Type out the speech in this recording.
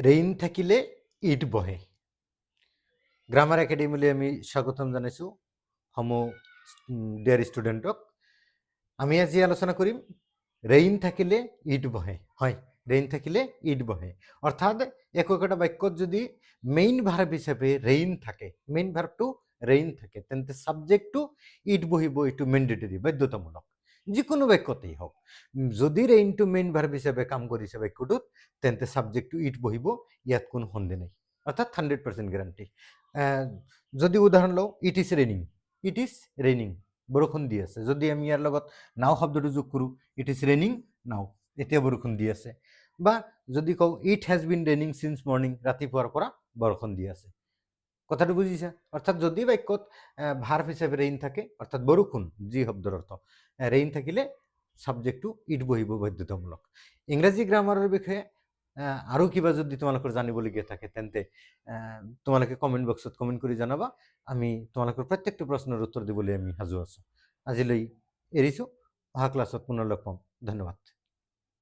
Rain থাকিলে it বহে। Grammar একাডেমিলৈ আমি স্বাগতম জনাইছোঁ সমূহ ডিয়াৰ ষ্টুডেণ্টক। আমি আজি আলোচনা কৰিম ৰেইন থাকিলে ইট বহে। হয়, ৰেইন থাকিলে ইট বহে অৰ্থাৎ একো একোটা বাক্যত যদি মেইন ভাৰ্ব হিচাপে ৰেইন থাকে, মেইন ভাৰ্বটো ৰেইন থাকে, তেন্তে ছাবজেক্টটো ইট বহিব। এইটো মেণ্ডেটৰী, বাধ্যতামূলক যিকোনো বাক্যতেই হওক। যদি ৰেইনটো মেইন ভাৰ্ব হিচাপে কাম কৰিছে বাক্যটোত, তেন্তে ছাবজেক্টটো ইট বহিব। ইয়াত কোনো সন্দেহ নাই, অৰ্থাৎ 100% গ্যাৰাণ্টি। যদি উদাহৰণ লওঁ, it is raining, it is raining, বৰষুণ দি আছে। যদি আমি ইয়াৰ লগত নাও শব্দটো যোগ কৰোঁ, ইট ইজ ৰেইনিং নাও, এতিয়া বৰষুণ দি আছে। বা যদি কওঁ it has been raining signs morning, ৰাতিপুৱাৰ পৰা বৰষুণ দি আছে। কথাটো বুজিছা? অৰ্থাৎ যদি বাক্যত ভাৰ্ব হিচাপে ৰেইন থাকে, অৰ্থাৎ বৰষুণ যি শব্দৰ অৰ্থ, ৰেইন থাকিলে ছাবজেক্টটো ইট বহিব বাধ্যতামূলক। ইংৰাজী গ্ৰামাৰৰ বিষয়ে আৰু কিবা যদি তোমালোকৰ জানিবলগীয়া থাকে, তেন্তে তোমালোকে কমেণ্ট বক্সত কমেণ্ট কৰি জনাবা। আমি তোমালোকৰ প্ৰত্যেকটো প্ৰশ্নৰ উত্তৰ দিবলৈ আমি সাজু আছোঁ। আজিলৈ এৰিছোঁ, অহা ক্লাছত পুনৰ লগ পাম। ধন্যবাদ।